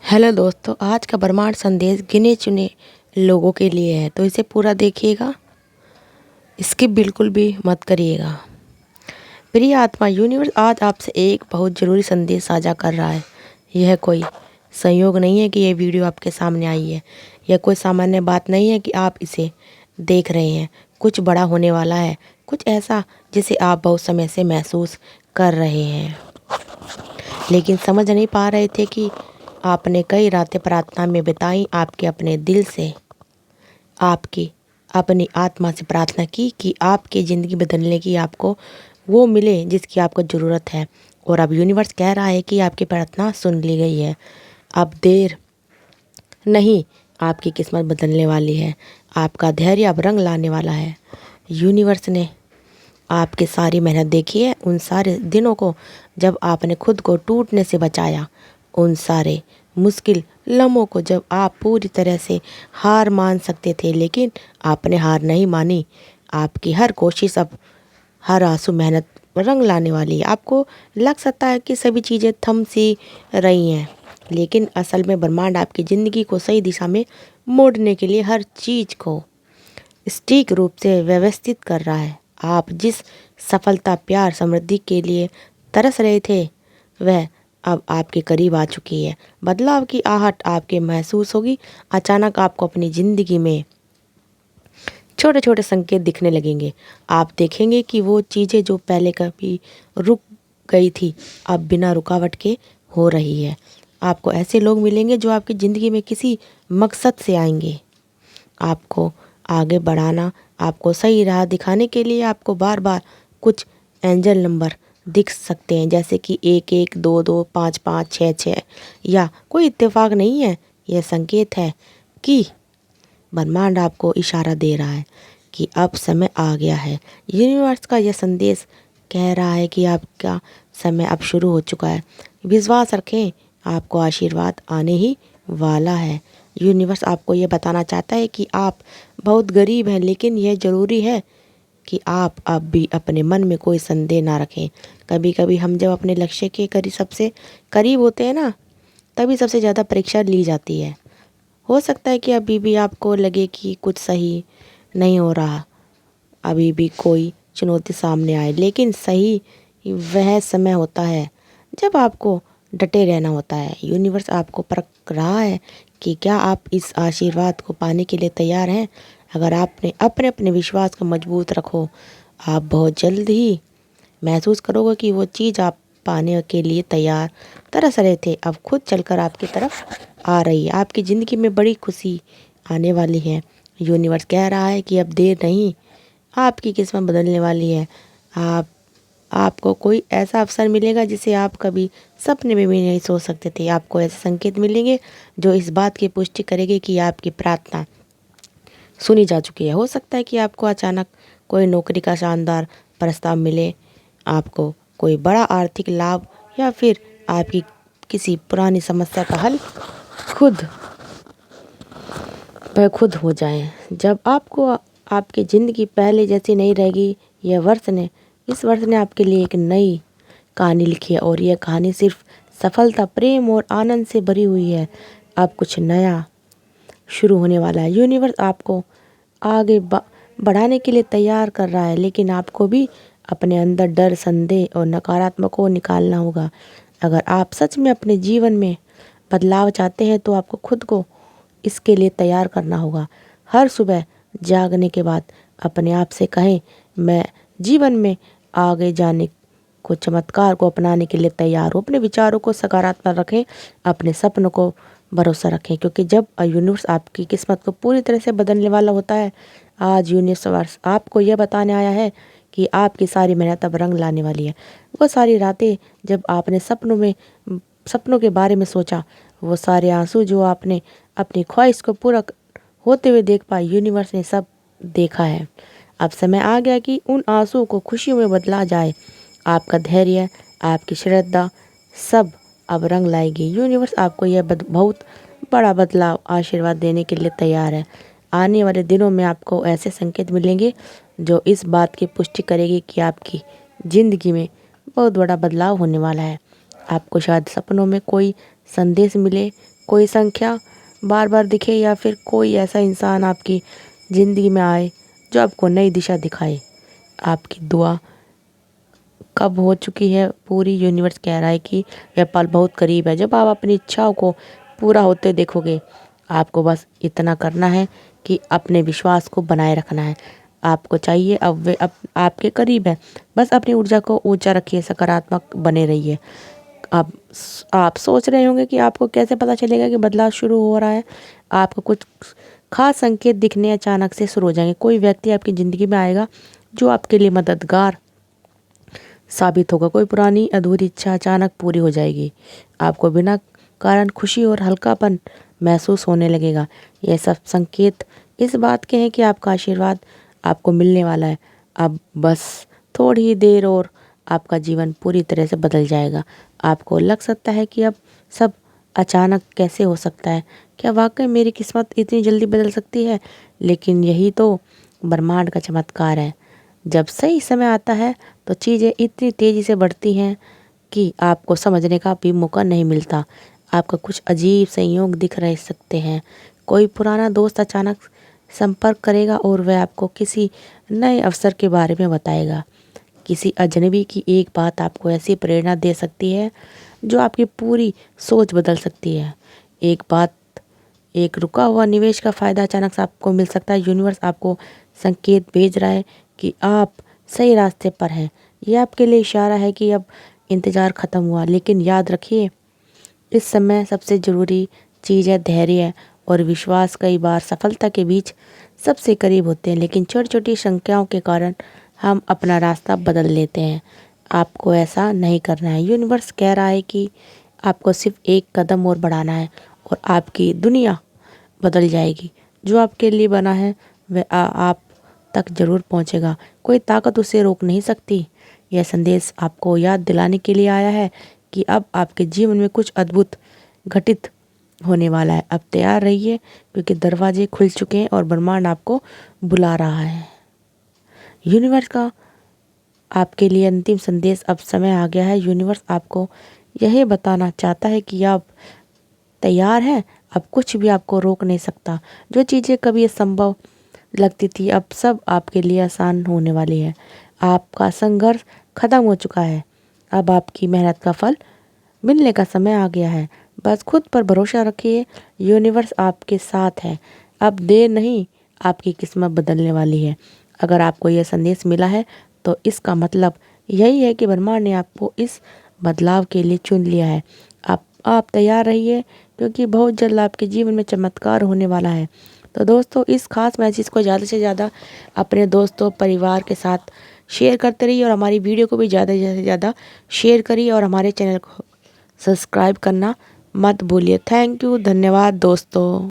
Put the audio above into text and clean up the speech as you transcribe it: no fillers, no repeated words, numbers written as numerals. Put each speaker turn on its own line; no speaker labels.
Hello दोस्तों, आज का ब्रह्मांड संदेश गिने चुने लोगों के लिए है, तो इसे पूरा देखिएगा, स्किप बिल्कुल भी मत करिएगा। प्रिय आत्मा, यूनिवर्स आज आपसे एक बहुत ज़रूरी संदेश साझा कर रहा है। यह कोई संयोग नहीं है कि यह वीडियो आपके सामने आई है। यह कोई सामान्य बात नहीं है कि आप इसे देख रहे हैं। कुछ बड़ा होने वाला है, कुछ ऐसा जिसे आप बहुत समय से महसूस कर रहे हैं, लेकिन समझ नहीं पा रहे थे कि आपने कई रातें प्रार्थना में बिताई, आपके अपने दिल से, आपकी अपनी आत्मा से प्रार्थना की कि आपकी ज़िंदगी बदलने की आपको वो मिले जिसकी आपको ज़रूरत है। और अब यूनिवर्स कह रहा है कि आपकी प्रार्थना सुन ली गई है। अब देर नहीं, आपकी किस्मत बदलने वाली है। आपका धैर्य अब रंग लाने वाला है। यूनिवर्स ने आपकी सारी मेहनत देखी है, उन सारे दिनों को जब आपने खुद को टूटने से बचाया, उन सारे मुश्किल लम्हों को जब आप पूरी तरह से हार मान सकते थे, लेकिन आपने हार नहीं मानी। आपकी हर कोशिश, अब हर आंसू मेहनत रंग लाने वाली है। आपको लग सकता है कि सभी चीज़ें थम सी रही हैं, लेकिन असल में ब्रह्मांड आपकी ज़िंदगी को सही दिशा में मोड़ने के लिए हर चीज़ को सटीक रूप से व्यवस्थित कर रहा है। आप जिस सफलता, प्यार, समृद्धि के लिए तरस रहे थे, वह अब आपके करीब आ चुकी है। बदलाव की आहट आपके महसूस होगी। अचानक आपको अपनी ज़िंदगी में छोटे छोटे संकेत दिखने लगेंगे। आप देखेंगे कि वो चीज़ें जो पहले कभी रुक गई थी, अब बिना रुकावट के हो रही है। आपको ऐसे लोग मिलेंगे जो आपकी ज़िंदगी में किसी मकसद से आएंगे, आपको आगे बढ़ाना, आपको सही राह दिखाने के लिए। आपको बार बार कुछ एंजल नंबर दिख सकते हैं, जैसे कि 1 1 2 2 5 5 6 6। या कोई इत्तेफाक नहीं है, यह संकेत है कि ब्रह्मांड आपको इशारा दे रहा है कि अब समय आ गया है। यूनिवर्स का यह संदेश कह रहा है कि आपका समय अब शुरू हो चुका है। विश्वास रखें, आपको आशीर्वाद आने ही वाला है। यूनिवर्स आपको ये बताना चाहता है कि आप बहुत गरीब हैं, लेकिन यह ज़रूरी है कि आप अब भी अपने मन में कोई संदेह ना रखें। कभी कभी हम जब अपने लक्ष्य के करीब, सबसे करीब होते हैं ना, तभी सबसे ज़्यादा परीक्षा ली जाती है। हो सकता है कि अभी भी आपको लगे कि कुछ सही नहीं हो रहा, अभी भी कोई चुनौती सामने आए, लेकिन सही वह समय होता है जब आपको डटे रहना होता है। यूनिवर्स आपको परख रहा है कि क्या आप इस आशीर्वाद को पाने के लिए तैयार हैं। अगर आपने अपने अपने विश्वास को मजबूत रखो, आप बहुत जल्द ही महसूस करोगे कि वो चीज़ आप पाने के लिए तैयार तरस रहे थे, अब खुद चलकर आपकी तरफ आ रही है। आपकी ज़िंदगी में बड़ी खुशी आने वाली है। यूनिवर्स कह रहा है कि अब देर नहीं, आपकी किस्मत बदलने वाली है। आपको कोई ऐसा अवसर मिलेगा जिसे आप कभी सपने में भी नहीं सोच सकते थे। आपको ऐसे संकेत मिलेंगे जो इस बात की पुष्टि करेंगे कि आपकी प्रार्थना सुनी जा चुकी है। हो सकता है कि आपको अचानक कोई नौकरी का शानदार प्रस्ताव मिले, आपको कोई बड़ा आर्थिक लाभ, या फिर आपकी किसी पुरानी समस्या का हल खुद ब खुद हो जाए। जब आपको आपकी ज़िंदगी पहले जैसी नहीं रहेगी, इस वर्ष ने आपके लिए एक नई कहानी लिखी है, और यह कहानी सिर्फ सफलता, प्रेम और आनंद से भरी हुई है। अब कुछ नया शुरू होने वाला है। यूनिवर्स आपको आगे बढ़ाने के लिए तैयार कर रहा है, लेकिन आपको भी अपने अंदर डर, संदेह और नकारात्मक को निकालना होगा। अगर आप सच में अपने जीवन में बदलाव चाहते हैं, तो आपको खुद को इसके लिए तैयार करना होगा। हर सुबह जागने के बाद अपने आप से कहें, मैं जीवन में आगे जाने को, चमत्कार को अपनाने के लिए तैयार हूँ। अपने विचारों को सकारात्मक रखें, अपने सपनों को भरोसा रखें, क्योंकि जब यूनिवर्स आपकी किस्मत को पूरी तरह से बदलने वाला होता है। आज यूनिवर्स आपको यह बताने आया है कि आपकी सारी मेहनत अब रंग लाने वाली है। वो सारी रातें जब आपने सपनों के बारे में सोचा, वो सारे आंसू जो आपने अपनी ख्वाहिश को पूरा होते हुए देख पाए, यूनिवर्स ने सब देखा है। अब समय आ गया कि उन आंसुओं को खुशियों में बदला जाए। आपका धैर्य, आपकी श्रद्धा सब अब रंग लाएगी। यूनिवर्स आपको यह बहुत बड़ा बदलाव, आशीर्वाद देने के लिए तैयार है। आने वाले दिनों में आपको ऐसे संकेत मिलेंगे जो इस बात की पुष्टि करेगी कि आपकी ज़िंदगी में बहुत बड़ा बदलाव होने वाला है। आपको शायद सपनों में कोई संदेश मिले, कोई संख्या बार बार दिखे या फिर कोई ऐसा इंसान आपकी ज़िंदगी में आए जो आपको नई दिशा दिखाए। आपकी दुआ कब हो चुकी है पूरी, यूनिवर्स कह रहा है कि यह पल बहुत करीब है जब आप अपनी इच्छाओं को पूरा होते देखोगे। आपको बस इतना करना है कि अपने विश्वास को बनाए रखना है। आपको चाहिए अब वे आपके करीब है। बस अपनी ऊर्जा को ऊंचा रखिए, सकारात्मक बने रहिए। अब आप सोच रहे होंगे कि आपको कैसे पता चलेगा कि बदलाव शुरू हो रहा है। आपको कुछ खास संकेत दिखने अचानक से शुरू हो जाएंगे। कोई व्यक्ति आपकी ज़िंदगी में आएगा जो आपके लिए मददगार साबित होगा। कोई पुरानी अधूरी इच्छा अचानक पूरी हो जाएगी। आपको बिना कारण खुशी और हल्कापन महसूस होने लगेगा। यह सब संकेत इस बात के हैं कि आपका आशीर्वाद आपको मिलने वाला है। अब बस थोड़ी ही देर और आपका जीवन पूरी तरह से बदल जाएगा। आपको लग सकता है कि अब सब अचानक कैसे हो सकता है, क्या वाकई मेरी किस्मत इतनी जल्दी बदल सकती है? लेकिन यही तो ब्रह्मांड का चमत्कार है। जब सही समय आता है तो चीज़ें इतनी तेज़ी से बढ़ती हैं कि आपको समझने का भी मौका नहीं मिलता। आपको कुछ अजीब संयोग दिख रह सकते हैं। कोई पुराना दोस्त अचानक संपर्क करेगा और वह आपको किसी नए अवसर के बारे में बताएगा। किसी अजनबी की एक बात आपको ऐसी प्रेरणा दे सकती है जो आपकी पूरी सोच बदल सकती है। एक रुका हुआ निवेश का फ़ायदा अचानक से आपको मिल सकता है। यूनिवर्स आपको संकेत भेज रहा है कि आप सही रास्ते पर हैं। यह आपके लिए इशारा है कि अब इंतज़ार ख़त्म हुआ। लेकिन याद रखिए, इस समय सबसे ज़रूरी चीज़ है धैर्य और विश्वास। कई बार सफलता के बीच सबसे करीब होते हैं, लेकिन छोटी छोटी संख्याओं के कारण हम अपना रास्ता बदल लेते हैं। आपको ऐसा नहीं करना है। यूनिवर्स कह रहा है कि आपको सिर्फ एक कदम और बढ़ाना है और आपकी दुनिया बदल जाएगी। जो आपके लिए बना है वह आप तक ज़रूर पहुंचेगा। कोई ताकत उसे रोक नहीं सकती। यह संदेश आपको याद दिलाने के लिए आया है कि अब आपके जीवन में कुछ अद्भुत घटित होने वाला है। अब तैयार रहिए, क्योंकि दरवाजे खुल चुके हैं और ब्रह्मांड आपको बुला रहा है। यूनिवर्स का आपके लिए अंतिम संदेश, अब समय आ गया है। यूनिवर्स आपको यही बताना चाहता है कि आप तैयार हैं। अब कुछ भी आपको रोक नहीं सकता। जो चीज़ें कभी असंभव लगती थी अब सब आपके लिए आसान होने वाली है। आपका संघर्ष खत्म हो चुका है। अब आपकी मेहनत का फल मिलने का समय आ गया है। बस खुद पर भरोसा रखिए, यूनिवर्स आपके साथ है। अब देर नहीं, आपकी किस्मत बदलने वाली है। अगर आपको यह संदेश मिला है तो इसका मतलब यही है कि ब्रह्मांड ने आपको इस बदलाव के लिए चुन लिया है। आप तैयार रहिए, क्योंकि बहुत जल्द आपके जीवन में चमत्कार होने वाला है। तो दोस्तों, इस खास मैसेज को ज़्यादा से ज़्यादा अपने दोस्तों परिवार के साथ शेयर करते रहिए और हमारी वीडियो को भी ज़्यादा से ज़्यादा शेयर करिए और हमारे चैनल को सब्सक्राइब करना मत भूलिए। थैंक यू, धन्यवाद दोस्तों।